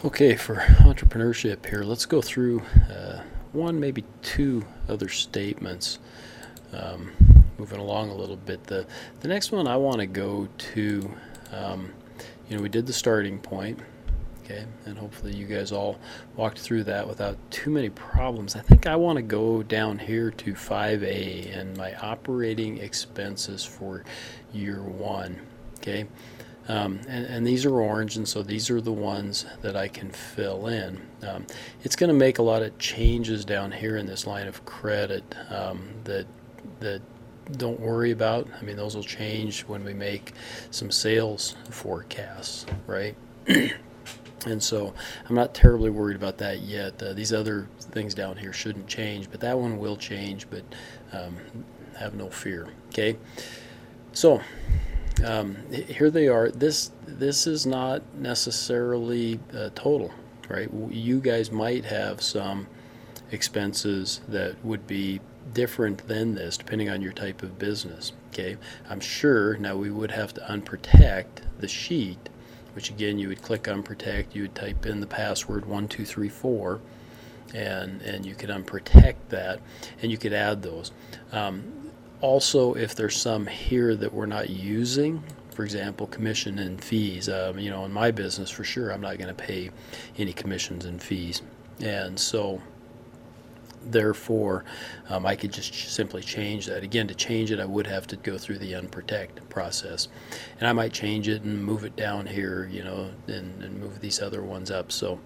Okay, for entrepreneurship here, let's go through one, maybe two other statements. Um, Moving along a little bit. The next one I want to go to, we did the starting point, okay, and hopefully you guys all walked through that without too many problems. I think I want to go down here to 5A and my operating expenses for year one, okay. And these are orange, and so these are the ones that I can fill in. It's going to make a lot of changes down here in this line of credit that don't worry about. I mean, those will change when we make some sales forecasts, right? And so I'm not terribly worried about that yet. These other things down here shouldn't change, but that one will change, but have no fear, okay? So here they are. This is not necessarily total, right? You guys might have some expenses that would be different than this depending on your type of business, okay? I'm sure now we would have to unprotect the sheet, which again you would click unprotect, you would type in the password 1234, and you could unprotect that, and you could add those. Also, if there's some here that we're not using, for example, commission and fees, in my business for sure I'm not going to pay any commissions and fees, and so therefore I could just simply change that. Again, to change it I would have to go through the unprotect process, and I might change it and move it down here, and move these other ones up. So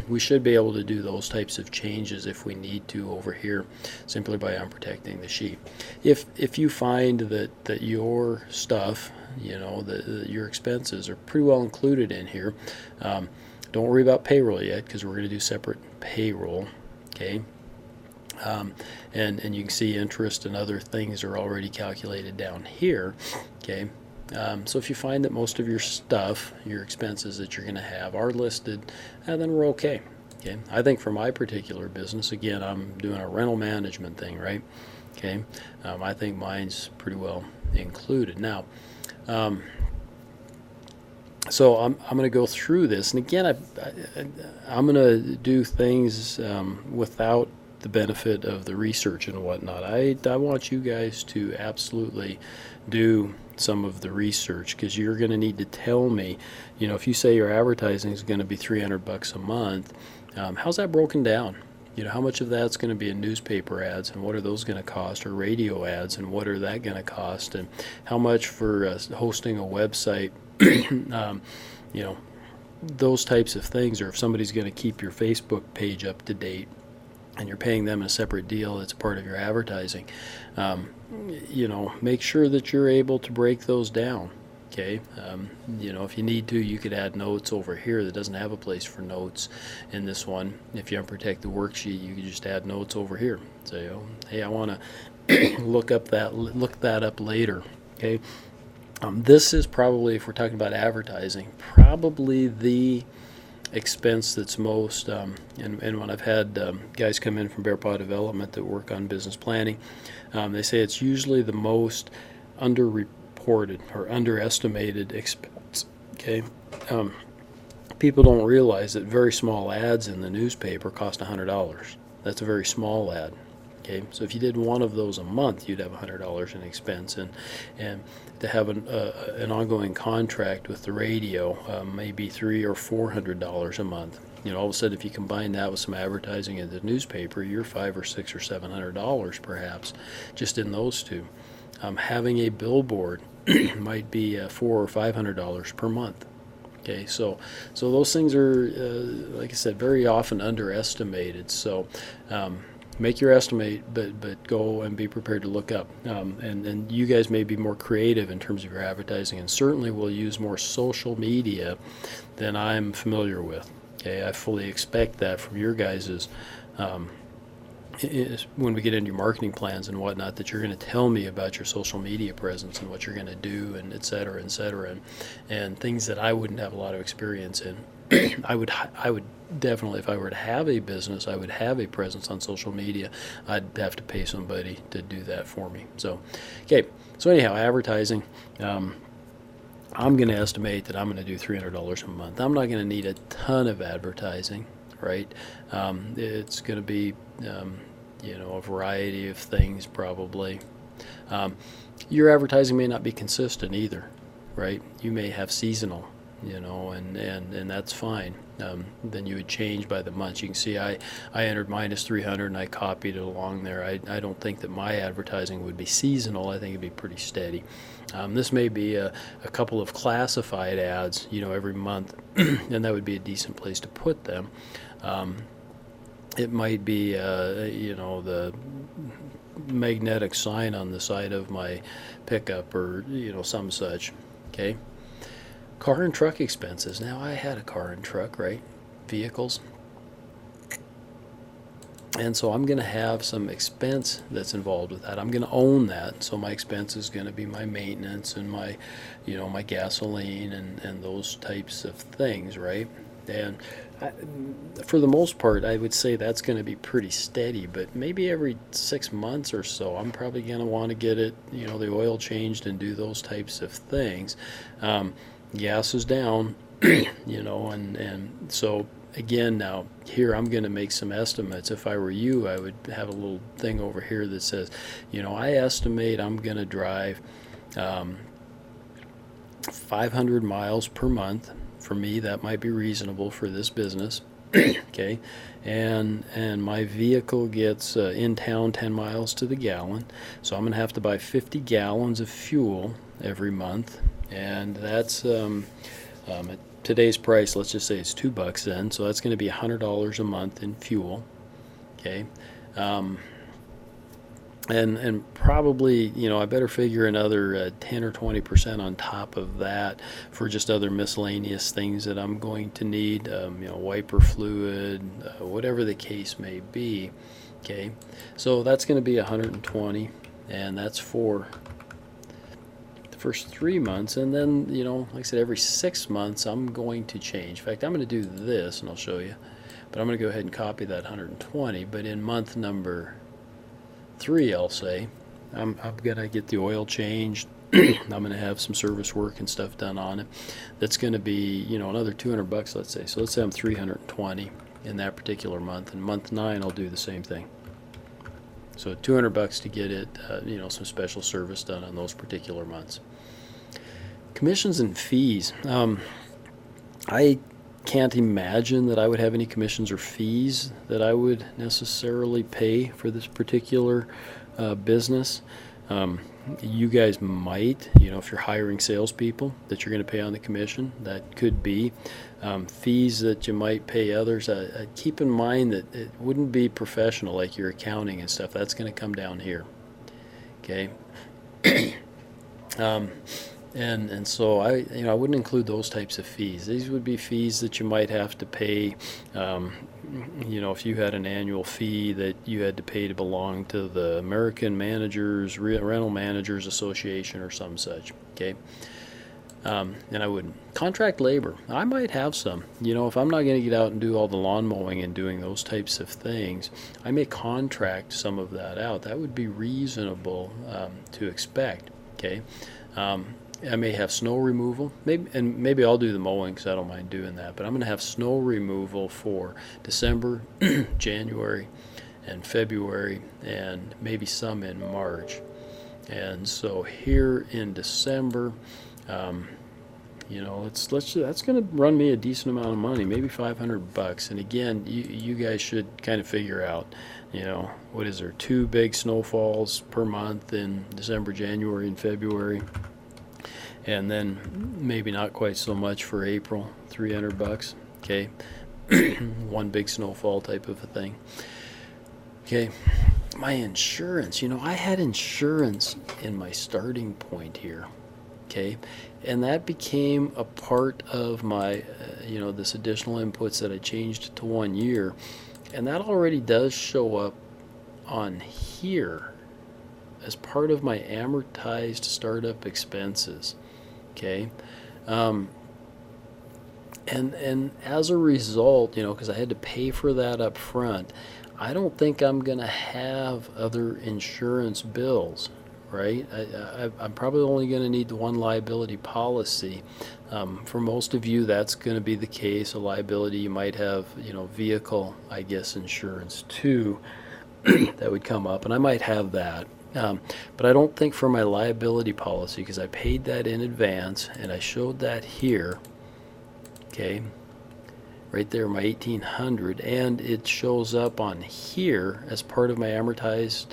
we should be able to do those types of changes if we need to over here, simply by unprotecting the sheet. If you find that your stuff, your expenses are pretty well included in here, don't worry about payroll yet, because we're going to do separate payroll, okay? And you can see interest and other things are already calculated down here, okay? So if you find that most of your stuff, your expenses that you're going to have are listed, then we're okay. Okay, I think for my particular business, again, I'm doing a rental management thing, right? Okay, I think mine's pretty well included. Now, so I'm going to go through this, and again, I'm going to do things without the benefit of the research and whatnot. I want you guys to absolutely do some of the research, because you're going to need to tell me, if you say your advertising is going to be $300 a month, how's that broken down? How much of that's going to be in newspaper ads, and what are those going to cost, or radio ads, and what are that going to cost, and how much for hosting a website, those types of things. Or if somebody's going to keep your Facebook page up to date and you're paying them a separate deal, it's part of your advertising. Make sure that you're able to break those down, okay? If you need to, you could add notes over here that doesn't have a place for notes in this one. If you unprotect the worksheet, you could just add notes over here. Say, hey, I want to look that up later, okay? This is probably, if we're talking about advertising, probably the expense that's most, and when I've had guys come in from Bear Paw Development that work on business planning, they say it's usually the most underreported or underestimated expense, okay? People don't realize that very small ads in the newspaper cost $100. That's a very small ad. Okay, so if you did one of those a month, you'd have $100 in expense, and to have an ongoing contract with the radio, maybe $300 or $400 a month. All of a sudden, if you combine that with some advertising in the newspaper, you're $500 or $600 or $700 perhaps, just in those two. Having a billboard might be $400 or $500 per month. Okay, so those things are, like I said, very often underestimated. So make your estimate, but go and be prepared to look up. And you guys may be more creative in terms of your advertising, and certainly will use more social media than I'm familiar with. Okay, I fully expect that from your guys's. When we get into your marketing plans and whatnot, that you're going to tell me about your social media presence and what you're going to do, and et cetera, and things that I wouldn't have a lot of experience in. I would definitely, if I were to have a business, I would have a presence on social media. I'd have to pay somebody to do that for me. So, okay. So anyhow, advertising. I'm going to estimate that I'm going to do $300 a month. I'm not going to need a ton of advertising, right? It's going to be, a variety of things probably. Your advertising may not be consistent either, right? You may have seasonal, and that's fine. Then you would change by the month. You can see I entered minus 300 and I copied it along there. I don't think that my advertising would be seasonal. I think it'd be pretty steady. This may be a couple of classified ads, every month, and that would be a decent place to put them. It might be, the magnetic sign on the side of my pickup or, some such, okay? Car and truck expenses. Now, I had a car and truck, right? Vehicles. And so I'm going to have some expense that's involved with that. I'm going to own that. So my expense is going to be my maintenance and my, my gasoline and those types of things, right? And for the most part, I would say that's going to be pretty steady, but maybe every 6 months or so, I'm probably going to want to get it, the oil changed and do those types of things. Gas is down, and so again, now here I'm going to make some estimates. If I were you, I would have a little thing over here that says, I estimate I'm going to drive 500 miles per month. For me, that might be reasonable for this business. Okay, and my vehicle gets in town 10 miles to the gallon, so I'm going to have to buy 50 gallons of fuel every month, and that's at today's price, let's just say it's $2 then, so that's going to be $100 a month in fuel. Okay, and probably, I better figure another 10 or 20% on top of that for just other miscellaneous things that I'm going to need, wiper fluid, whatever the case may be. Okay, so that's going to be 120, and that's for the first 3 months. And then, like I said, every 6 months I'm going to change. In fact, I'm going to do this, and I'll show you. But I'm going to go ahead and copy that 120. But in month number 3, I'll say, I'm going to get the oil changed. I'm going to have some service work and stuff done on it. That's going to be, another $200, let's say. So let's say I'm 320 in that particular month. In month 9, I'll do the same thing. So $200 to get it, some special service done on those particular months. Commissions and fees. I can't imagine that I would have any commissions or fees that I would necessarily pay for this particular business. You guys might, if you're hiring salespeople, that you're going to pay on the commission. That could be fees that you might pay others. Keep in mind that it wouldn't be professional like your accounting and stuff. That's going to come down here. Okay. And so I wouldn't include those types of fees. These would be fees that you might have to pay. If you had an annual fee that you had to pay to belong to the American Managers Rental Managers Association or some such. Okay. And I wouldn't. Contract labor, I might have some. If I'm not going to get out and do all the lawn mowing and doing those types of things, I may contract some of that out. That would be reasonable to expect. Okay. I may have snow removal, maybe I'll do the mowing because I don't mind doing that, but I'm going to have snow removal for December, January, and February, and maybe some in March. And so here in December, that's going to run me a decent amount of money, maybe $500. And again, you guys should kind of figure out, what is there, 2 big snowfalls per month in December, January, and February. And then maybe not quite so much for April, $300, okay? 1 big snowfall type of a thing. Okay, my insurance, I had insurance in my starting point here, okay? And that became a part of my, this additional inputs that I changed to 1 year. And that already does show up on here as part of my amortized startup expenses. Okay, and as a result, because I had to pay for that up front, I don't think I'm going to have other insurance bills, right? I'm probably only going to need the one liability policy. For most of you, that's going to be the case. A liability, you might have, vehicle, I guess, insurance too, that would come up, and I might have that. But I don't think for my liability policy, because I paid that in advance, and I showed that here, okay, right there, my 1800, and it shows up on here as part of my amortized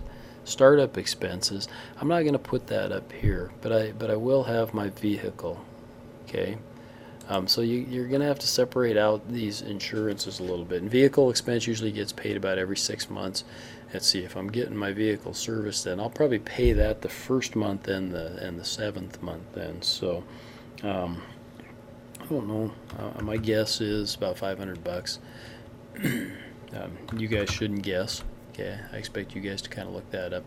startup expenses. I'm not going to put that up here, but I will have my vehicle, okay. So you're going to have to separate out these insurances a little bit. And vehicle expense usually gets paid about every 6 months. Let's see, if I'm getting my vehicle serviced, then I'll probably pay that the first month and the 7th month then. So I don't know. My guess is about $500. You guys shouldn't guess. Okay, I expect you guys to kind of look that up.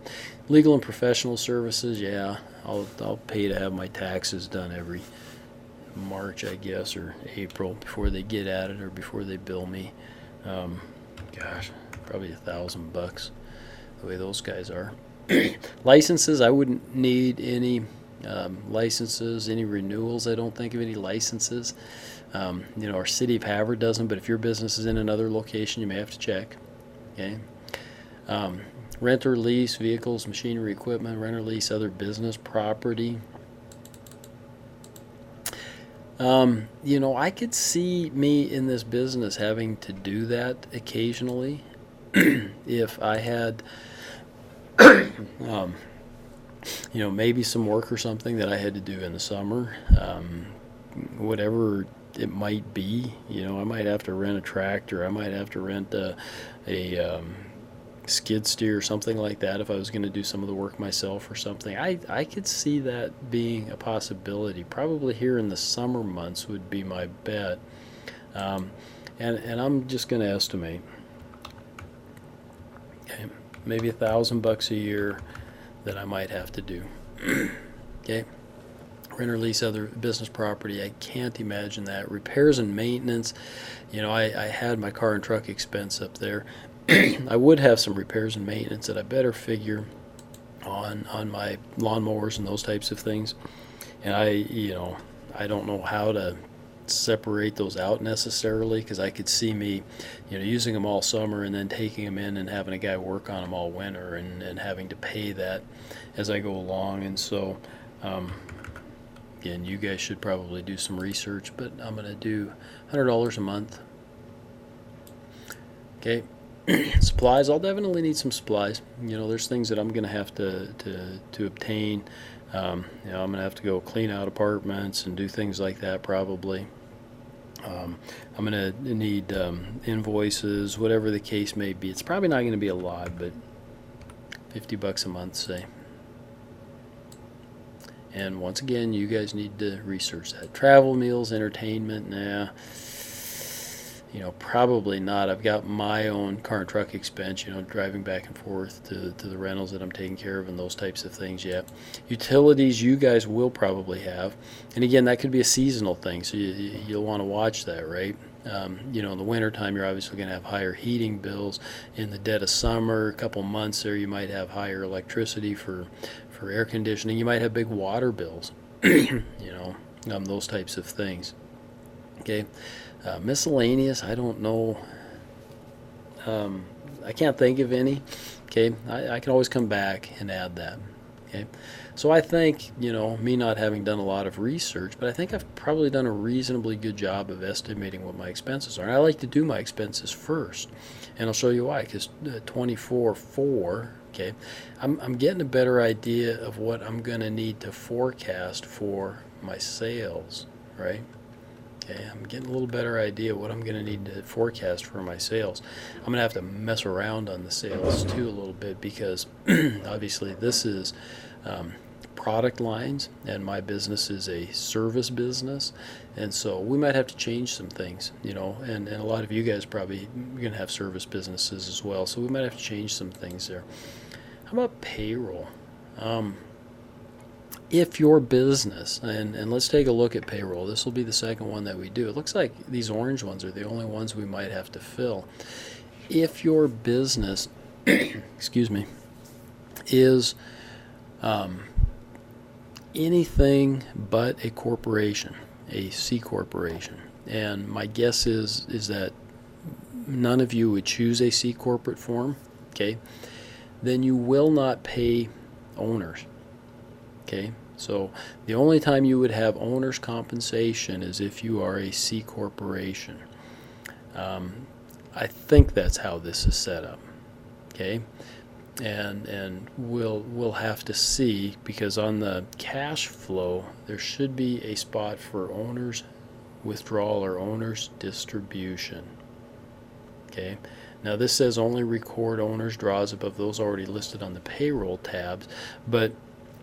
Legal and professional services, yeah, I'll pay to have my taxes done every March, I guess, or April, before they get at it or before they bill me. Gosh, probably $1,000 the way those guys are. Licenses, I wouldn't need any licenses, any renewals. I don't think of any licenses. Our city of Havre doesn't, but if your business is in another location, you may have to check. Okay. Rent or lease vehicles, machinery, equipment, rent or lease other business property. I could see me in this business having to do that occasionally if I had, maybe some work or something that I had to do in the summer, whatever it might be. I might have to rent a tractor. I might have to rent a skid steer or something like that if I was going to do some of the work myself or something. I could see that being a possibility. Probably here in the summer months would be my bet. And I'm just going to estimate. Okay, maybe $1,000 a year that I might have to do. Okay. Rent or lease other business property, I can't imagine that. Repairs and maintenance, I had my car and truck expense up there. I would have some repairs and maintenance that I better figure on my lawnmowers and those types of things. And I don't know how to separate those out necessarily, because I could see me, using them all summer and then taking them in and having a guy work on them all winter and having to pay that as I go along. And so, again, you guys should probably do some research, but I'm going to do $100 a month. Okay. Supplies, I'll definitely need some supplies. There's things that I'm going to have to obtain. I'm going to have to go clean out apartments and do things like that probably. I'm going to need invoices, whatever the case may be. It's probably not going to be a lot, but $50 a month, say. And once again, you guys need to research that. Travel, meals, entertainment, probably not. I've got my own car and truck expense, driving back and forth to the rentals that I'm taking care of and those types of things. Yeah. Utilities, you guys will probably have. And again, that could be a seasonal thing, so you'll want to watch that, right? In the wintertime, you're obviously going to have higher heating bills. In the dead of summer, a couple months there, you might have higher electricity for air conditioning. You might have big water bills, those types of things. Okay. Miscellaneous, I don't know. I can't think of any. Okay, I can always come back and add that. Okay, so I think, me not having done a lot of research, but I think I've probably done a reasonably good job of estimating what my expenses are. And I like to do my expenses first, and I'll show you why. Because 24/4, okay, I'm getting a better idea of what I'm going to need to forecast for my sales, right? Okay, I'm getting a little better idea what I'm going to need to forecast for my sales. I'm going to have to mess around on the sales too a little bit, because obviously this is product lines and my business is a service business, and so we might have to change some things, and a lot of you guys probably going to have service businesses as well, so we might have to change some things there. How about payroll? If your business, and let's take a look at payroll. This will be the second one that we do. It looks like these orange ones are the only ones we might have to fill. If your business, excuse me, is Anything but a corporation, a C corporation. And my guess is that none of you would choose a C corporate form, okay? Then you will not pay owners, okay? So the only time you would have owner's compensation is if you are a C corporation. I think that's how this is set up, okay? And we'll have to see, because on the cash flow there should be a spot for owner's withdrawal or owner's distribution. Okay, now this says only record owner's draws above those already listed on the payroll tabs, but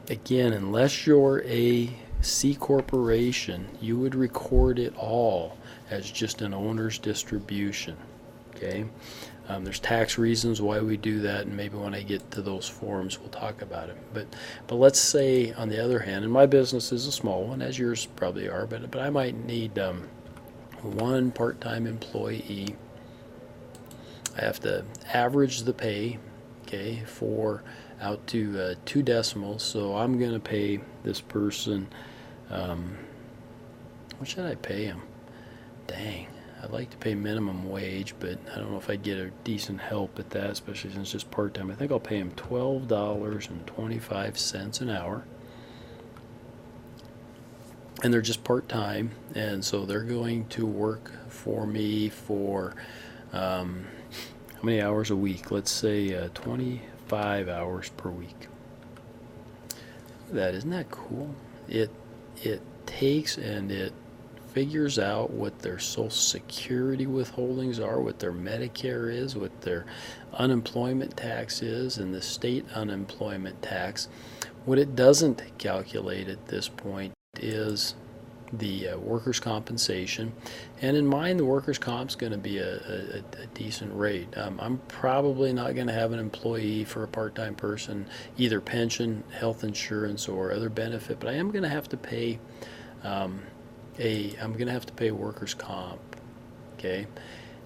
again, unless you're a C corporation, you would record it all as just an owner's distribution. Okay, there's tax reasons why we do that, and maybe when I get to those forms we'll talk about it. But let's say on the other hand, and my business is a small one, as yours probably are, but I might need one part-time employee. I have to average the pay, okay, for out to 2 decimals. So I'm going to pay this person, what should I pay him? Dang, I'd like to pay minimum wage, but I don't know if I'd get a decent help at that, especially since it's just part-time. I think I'll pay him $12.25 an hour. And they're just part-time, and so they're going to work for me for how many hours a week? Let's say 25 hours per week. Isn't that cool? It takes and it figures out what their Social Security withholdings are, what their Medicare is, what their unemployment tax is, and the state unemployment tax. What it doesn't calculate at this point is the workers' compensation, and in mine the workers' comp's going to be a decent rate. I'm probably not going to have an employee for a part-time person, either pension, health insurance, or other benefit, but I am going to have to pay I'm going to have to pay workers' comp, okay,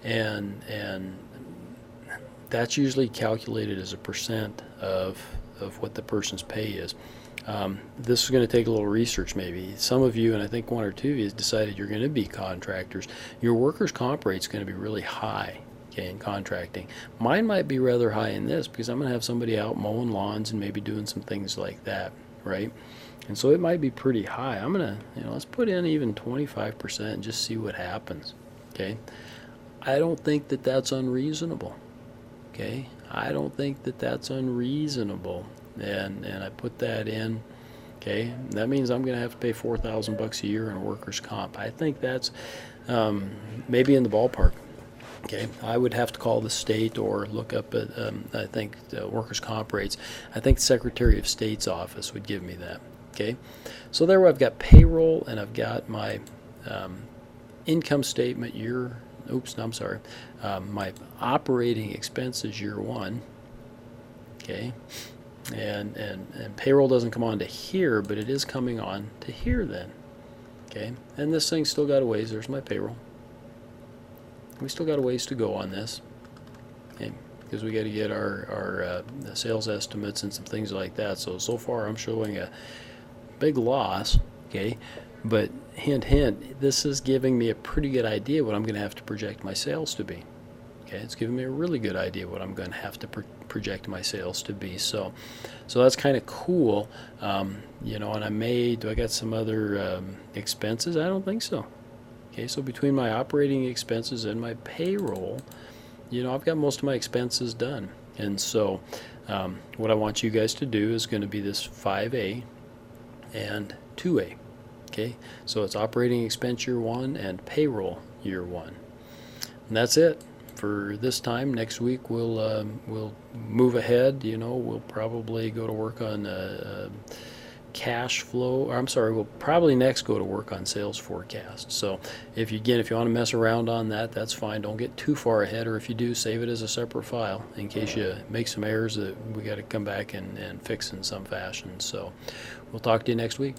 and that's usually calculated as a percent of what the person's pay is. This is going to take a little research maybe. Some of you, and I think one or two of you, has decided you're going to be contractors. Your workers' comp rate is going to be really high, okay, in contracting. Mine might be rather high in this because I'm going to have somebody out mowing lawns and maybe doing some things like that, right? And so it might be pretty high. I'm going to, let's put in even 25% and just see what happens, okay? I don't think that that's unreasonable, okay? I don't think that that's unreasonable. And I put that in, okay, that means I'm going to have to pay $4,000 a year in workers' comp. I think that's maybe in the ballpark, okay. I would have to call the state or look up at, I think, workers' comp rates. I think the Secretary of State's office would give me that, okay. So there I've got payroll, and I've got my income statement my operating expenses year one, okay. And payroll doesn't come on to here, but it is coming on to here then, okay. And this thing's still got a ways. There's my payroll. We still got a ways to go on this, okay, because we got to get our sales estimates and some things like that. So far I'm showing a big loss, okay, but hint, this is giving me a pretty good idea what I'm going to have to project my sales to be. Okay, it's giving me a really good idea what I'm going to have to project my sales to be. So that's kind of cool. And do I got some other expenses? I don't think so. Okay, so between my operating expenses and my payroll, I've got most of my expenses done. And so what I want you guys to do is going to be this 5A and 2A. Okay, so it's operating expense year one and payroll year one. And that's it for this time. Next week we'll move ahead. We'll probably go to work on cash flow. We'll probably next go to work on sales forecast. So if you want to mess around on that, that's fine. Don't get too far ahead, or if you do, save it as a separate file in case you make some errors that we got to come back and fix in some fashion. So we'll talk to you next week.